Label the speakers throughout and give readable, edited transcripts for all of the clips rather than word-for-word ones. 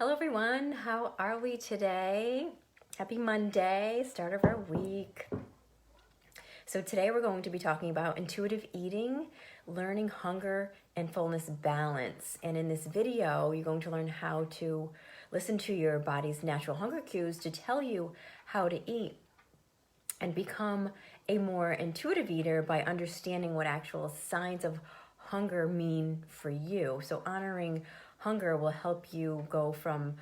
Speaker 1: Hello everyone, how are we today? Happy Monday, start of our week. So today we're going to be talking about intuitive eating, learning hunger and fullness balance. And in this video, you're going to learn how to listen to your body's natural hunger cues to tell you how to eat and become a more intuitive eater by understanding what actual signs of hunger mean for you. So honoring hunger will help you go from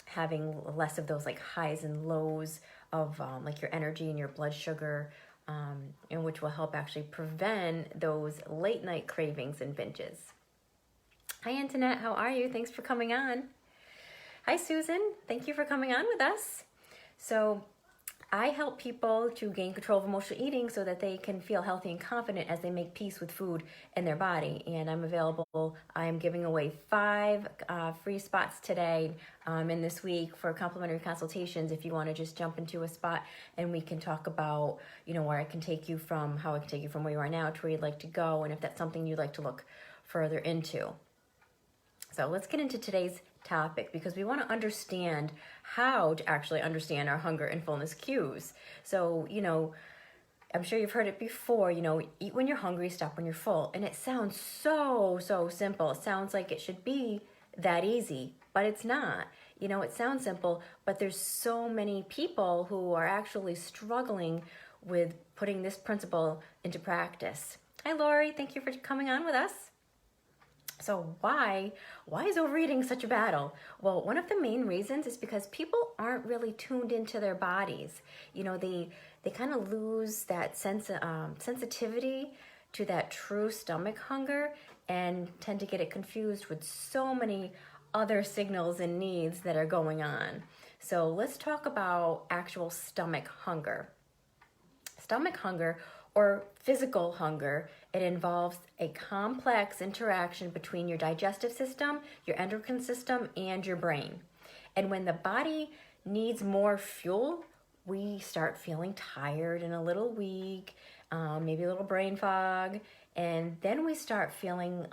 Speaker 1: having less of those like highs and lows of like your energy and your blood sugar, and which will help actually prevent those late night cravings and binges. Hi Antoinette, how are you? Thanks for coming on. Hi Susan, thank you for coming on with us. So I help people to gain control of emotional eating so that they can feel healthy and confident as they make peace with food and their body. And I'm available. I'm giving away 5 free spots today in this week for complimentary consultations. If you want to just jump into a spot and we can talk about, where I can take you from, how I can take you from where you are now to where you'd like to go, and if that's something you'd like to look further into. So let's get into today's topic because we want to understand how to actually understand our hunger and fullness cues. So, I'm sure you've heard it before, eat when you're hungry, stop when you're full. And it sounds so simple. It sounds like it should be that easy, but it's not. It sounds simple, but there's so many people who are actually struggling with putting this principle into practice. Hi, Lori. Thank you for coming on with us. So why is overeating such a battle? Well, one of the main reasons is because people aren't really tuned into their bodies. They kind of lose that sensitivity to that true stomach hunger and tend to get it confused with so many other signals and needs that are going on. So let's talk about actual stomach hunger. Stomach hunger, or physical hunger, it involves a complex interaction between your digestive system, your endocrine system, and your brain. And when the body needs more fuel, we start feeling tired and a little weak, maybe a little brain fog, and then we start feeling,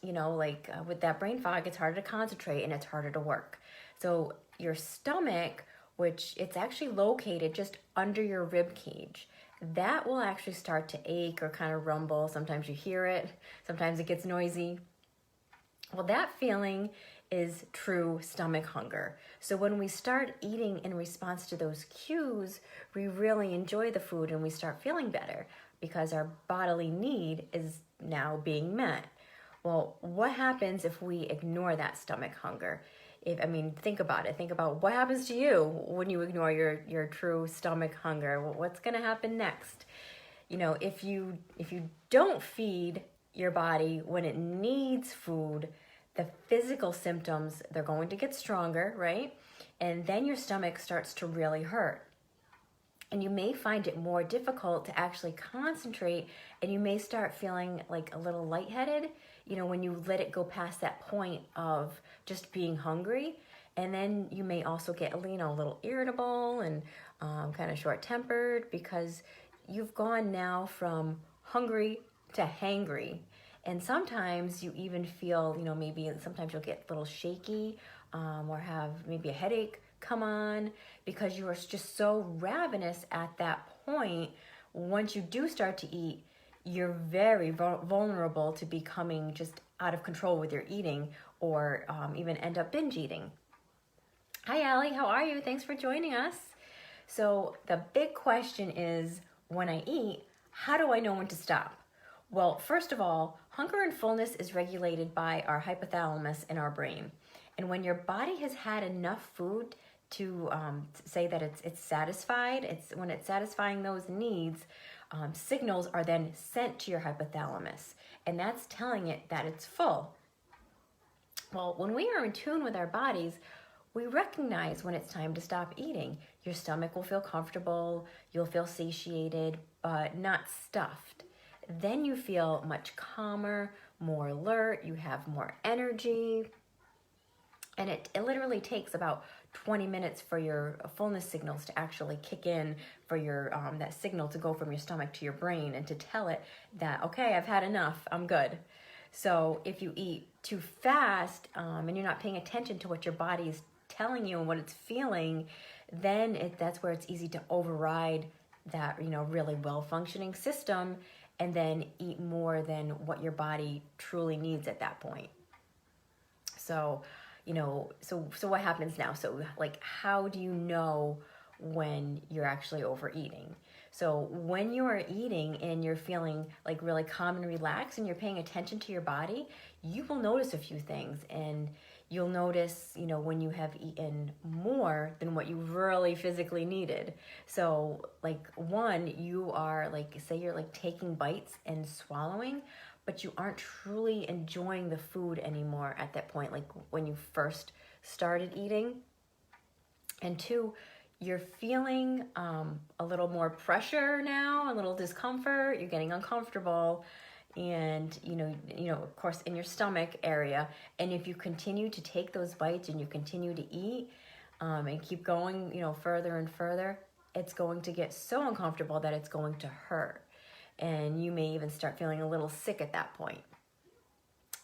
Speaker 1: with that brain fog, it's harder to concentrate and it's harder to work. So your stomach, which it's actually located just under your rib cage, that will actually start to ache or kind of rumble. Sometimes you hear it, sometimes it gets noisy. Well, that feeling is true stomach hunger. So when we start eating in response to those cues, we really enjoy the food and we start feeling better because our bodily need is now being met. Well, what happens if we ignore that stomach hunger? Think about it. Think about what happens to you when you ignore your true stomach hunger. What's going to happen next? If you don't feed your body when it needs food, the physical symptoms, they're going to get stronger, right? And then your stomach starts to really hurt. And you may find it more difficult to actually concentrate, and you may start feeling like a little lightheaded, when you let it go past that point of just being hungry. And then you may also get, a little irritable and kind of short-tempered because you've gone now from hungry to hangry. And sometimes you even feel, maybe sometimes you'll get a little shaky or have maybe a headache come on because you are just so ravenous at that point. Once you do start to eat, you're very vulnerable to becoming just out of control with your eating or even end up binge eating. Hi, Allie. How are you? Thanks for joining us. So the big question is, when I eat, how do I know when to stop? Well, first of all, hunger and fullness is regulated by our hypothalamus in our brain. And when your body has had enough food to say that it's satisfied, when it's satisfying those needs, signals are then sent to your hypothalamus, and that's telling it that it's full. Well, when we are in tune with our bodies, we recognize when it's time to stop eating. Your stomach will feel comfortable, you'll feel satiated, but not stuffed. Then you feel much calmer, more alert, you have more energy, and it literally takes about 20 minutes for your fullness signals to actually kick in, for your that signal to go from your stomach to your brain and to tell it that, okay, I've had enough, I'm good. So if you eat too fast and you're not paying attention to what your body is telling you and what it's feeling, then that's where it's easy to override that, really well-functioning system and then eat more than what your body truly needs at that point. So, so what happens now? So like, how do you know when you're actually overeating? So when you are eating and you're feeling like really calm and relaxed and you're paying attention to your body, you will notice a few things, and you'll notice, when you have eaten more than what you really physically needed. So like one, you are like, say you're like taking bites and swallowing, but you aren't truly enjoying the food anymore at that point, like when you first started eating. And two, you're feeling a little more pressure now, a little discomfort, you're getting uncomfortable, and of course in your stomach area. And if you continue to take those bites and you continue to eat and keep going further and further, it's going to get so uncomfortable that it's going to hurt, and you may even start feeling a little sick at that point.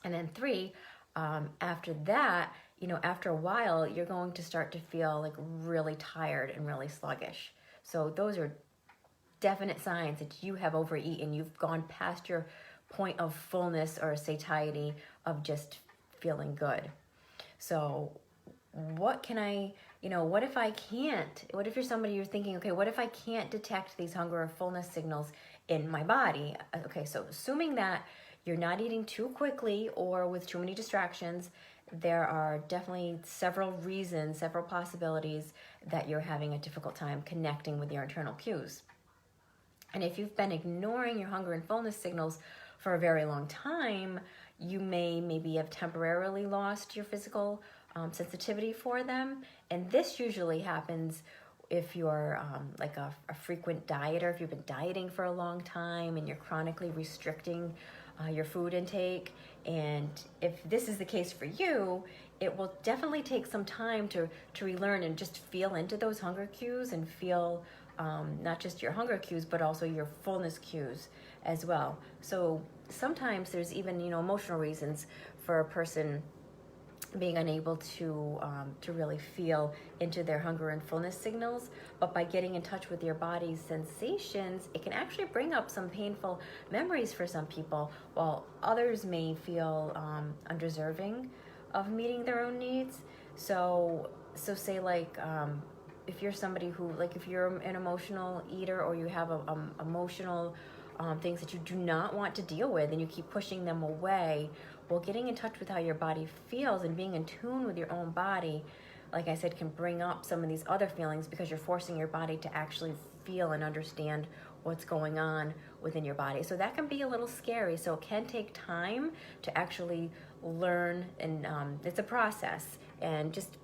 Speaker 1: And then three, after that, after a while, you're going to start to feel like really tired and really sluggish. So those are definite signs that you have overeaten. You've gone past your point of fullness or satiety of just feeling good. So what can what if I can't? What if you're somebody you're thinking, okay, what if I can't detect these hunger or fullness signals in my body? Okay, so assuming that you're not eating too quickly or with too many distractions, there are definitely several reasons, several possibilities that you're having a difficult time connecting with your internal cues. And if you've been ignoring your hunger and fullness signals for a very long time, you maybe have temporarily lost your physical sensitivity for them. And this usually happens if you're like a frequent dieter, if you've been dieting for a long time and you're chronically restricting your food intake. And if this is the case for you, it will definitely take some time to relearn and just feel into those hunger cues and feel not just your hunger cues, but also your fullness cues as well. So sometimes there's even, emotional reasons for a person being unable to really feel into their hunger and fullness signals. But by getting in touch with your body's sensations, it can actually bring up some painful memories for some people, while others may feel undeserving of meeting their own needs. So say like if you're somebody who, like if you're an emotional eater, or you have emotional things that you do not want to deal with and you keep pushing them away, well, getting in touch with how your body feels and being in tune with your own body, like I said, can bring up some of these other feelings, because you're forcing your body to actually feel and understand what's going on within your body. So that can be a little scary. So it can take time to actually learn, and it's a process. And just,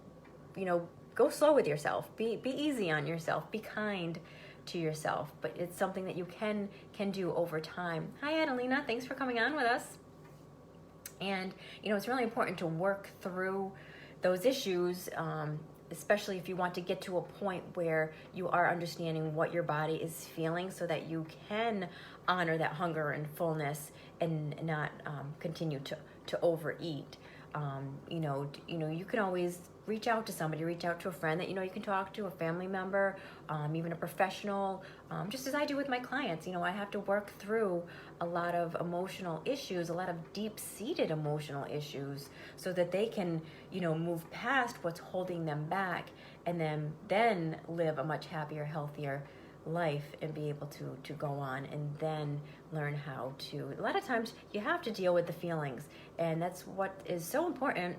Speaker 1: go slow with yourself. Be easy on yourself. Be kind to yourself. But it's something that you can do over time. Hi, Adelina. Thanks for coming on with us. And, it's really important to work through those issues, especially if you want to get to a point where you are understanding what your body is feeling, so that you can honor that hunger and fullness and not continue to overeat. You can always reach out to somebody, reach out to a friend that you can talk to, a family member, even a professional, just as I do with my clients. I have to work through a lot of emotional issues, a lot of deep-seated emotional issues, so that they can, move past what's holding them back, and then live a much happier, healthier life, and be able to go on and then learn how to. A lot of times you have to deal with the feelings, and that's what is so important,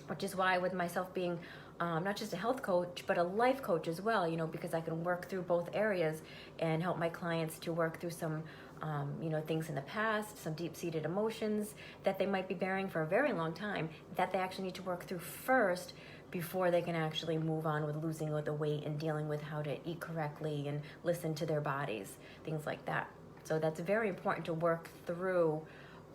Speaker 1: which is why, with myself being not just a health coach, but a life coach as well, because I can work through both areas and help my clients to work through some things in the past, some deep-seated emotions that they might be bearing for a very long time, that they actually need to work through first before they can actually move on with losing the weight and dealing with how to eat correctly and listen to their bodies, things like that. So that's very important to work through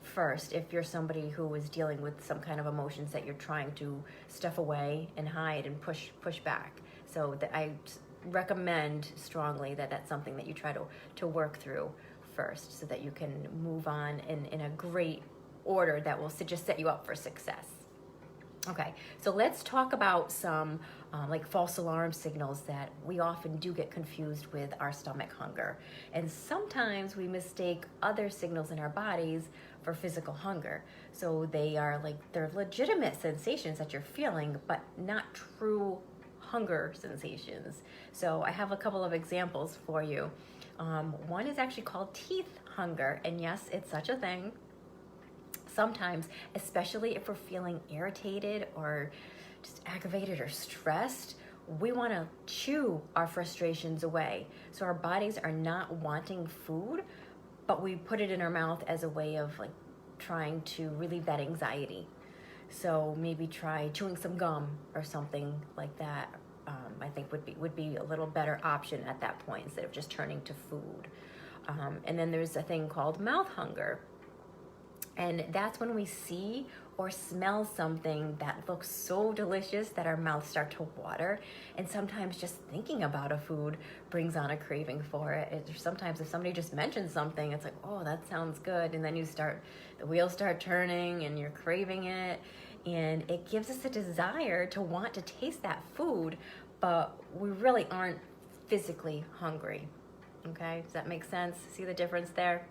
Speaker 1: first if you're somebody who is dealing with some kind of emotions that you're trying to stuff away and hide and push back. So that I recommend strongly that that's something that you try to work through first, so that you can move on in a great order that will just set you up for success. Okay, so let's talk about some like false alarm signals that we often do get confused with our stomach hunger. And sometimes we mistake other signals in our bodies for physical hunger. So they're legitimate sensations that you're feeling, but not true hunger sensations. So I have a couple of examples for you. One is actually called teeth hunger, and yes, it's such a thing. Sometimes, especially if we're feeling irritated or just aggravated or stressed, we want to chew our frustrations away. So our bodies are not wanting food, but we put it in our mouth as a way of like trying to relieve that anxiety. So maybe try chewing some gum or something like that. I think would be a little better option at that point instead of just turning to food. And then there's a thing called mouth hunger. And that's when we see or smell something that looks so delicious that our mouths start to water. And sometimes just thinking about a food brings on a craving for it. Sometimes if somebody just mentions something, it's like, oh, that sounds good. And then the wheels start turning and you're craving it. And it gives us a desire to want to taste that food, but we really aren't physically hungry. Okay, does that make sense? See the difference there?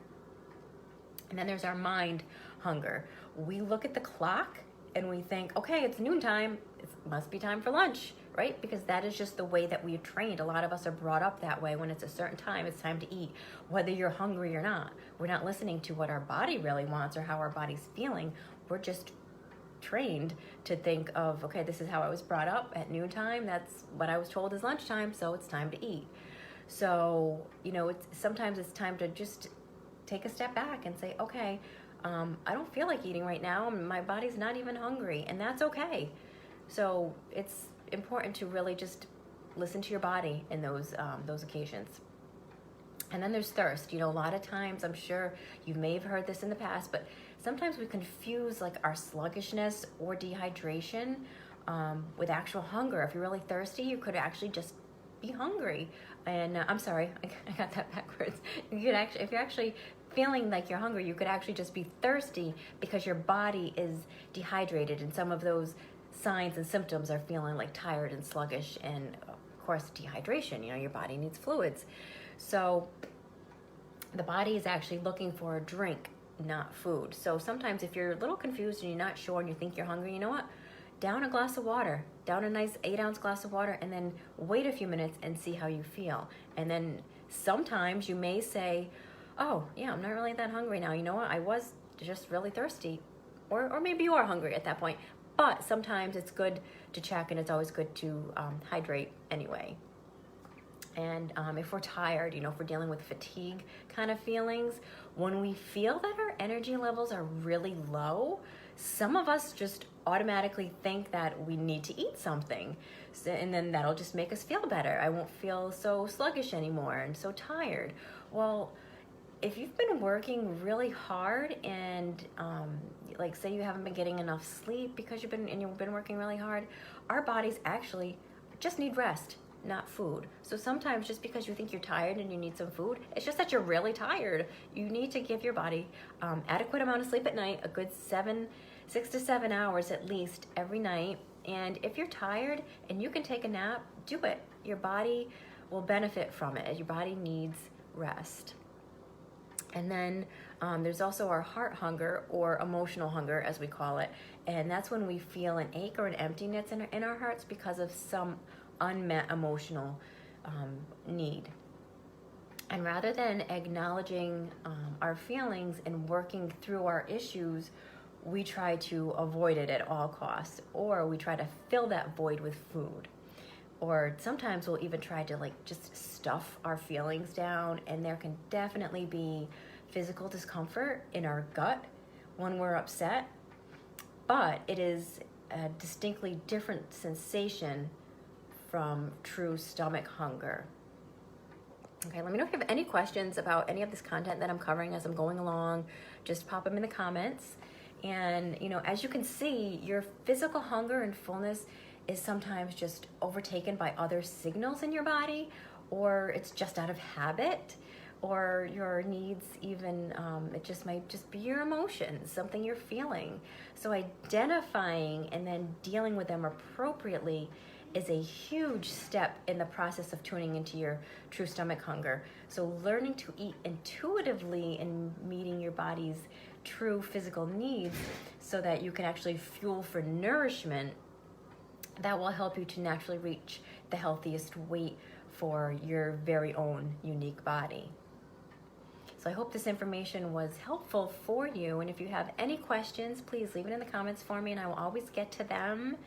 Speaker 1: And then there's our mind hunger. We look at the clock and we think, okay, it's noontime. It must be time for lunch, right? Because that is just the way that we're trained. A lot of us are brought up that way. When it's a certain time, it's time to eat, whether you're hungry or not. We're not listening to what our body really wants or how our body's feeling. We're just trained to think of, okay, this is how I was brought up at noontime. That's what I was told is lunchtime, so it's time to eat. So, sometimes it's time to just take a step back and say, okay, I don't feel like eating right now. My body's not even hungry, and that's okay. So it's important to really just listen to your body in those occasions. And then there's thirst. A lot of times, I'm sure you may have heard this in the past, but sometimes we confuse like our sluggishness or dehydration with actual hunger. If you're really thirsty, you could actually just be hungry. And I'm sorry, I got that backwards. If you're actually feeling like you're hungry, you could actually just be thirsty because your body is dehydrated, and some of those signs and symptoms are feeling like tired and sluggish, and of course dehydration. Your body needs fluids. So the body is actually looking for a drink, not food. So sometimes if you're a little confused and you're not sure and you think you're hungry, you know what? Down a glass of water, down a nice 8-ounce glass of water, and then wait a few minutes and see how you feel. And then sometimes you may say, oh, yeah, I'm not really that hungry now. You know what? I was just really thirsty. Or maybe you are hungry at that point. But sometimes it's good to check, and it's always good to hydrate anyway. And if we're tired, if we're dealing with fatigue kind of feelings, when we feel that our energy levels are really low, some of us just automatically think that we need to eat something. And then that'll just make us feel better. I won't feel so sluggish anymore and so tired. Well, if you've been working really hard and like say you haven't been getting enough sleep because you've been working really hard, our bodies actually just need rest, not food. So sometimes just because you think you're tired and you need some food, it's just that you're really tired. You need to give your body adequate amount of sleep at night, a good 6 to 7 hours at least every night. And if you're tired and you can take a nap, do it. Your body will benefit from it. Your body needs rest. And then there's also our heart hunger, or emotional hunger as we call it. And that's when we feel an ache or an emptiness in our hearts because of some unmet emotional need. And rather than acknowledging our feelings and working through our issues, we try to avoid it at all costs, or we try to fill that void with food. Or sometimes we'll even try to just stuff our feelings down, and there can definitely be physical discomfort in our gut when we're upset, but it is a distinctly different sensation from true stomach hunger. Okay, let me know if you have any questions about any of this content that I'm covering as I'm going along. Just pop them in the comments. And, as you can see, your physical hunger and fullness is sometimes just overtaken by other signals in your body, or it's just out of habit, or your needs even, it just might just be your emotions, something you're feeling. So identifying and then dealing with them appropriately is a huge step in the process of tuning into your true stomach hunger. So learning to eat intuitively and meeting your body's true physical needs so that you can actually fuel for nourishment, that will help you to naturally reach the healthiest weight for your very own unique body. So I hope this information was helpful for you. And if you have any questions, please leave it in the comments for me and I will always get to them.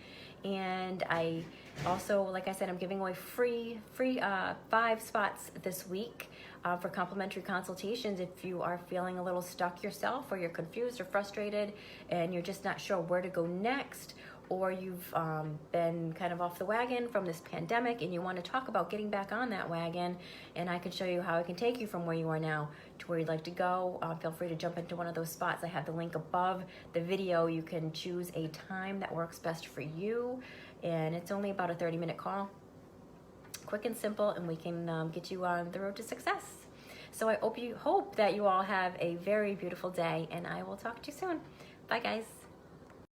Speaker 1: And I also, like I said, I'm giving away free 5 spots this week for complimentary consultations if you are feeling a little stuck yourself, or you're confused or frustrated and you're just not sure where to go next, or you've been kind of off the wagon from this pandemic and you want to talk about getting back on that wagon, and I can show you how I can take you from where you are now to where you'd like to go. Feel free to jump into one of those spots. I have the link above the video. You can choose a time that works best for you, and it's only about a 30-minute call. Quick and simple, and we can get you on the road to success. So I hope that you all have a very beautiful day, and I will talk to you soon. Bye, guys.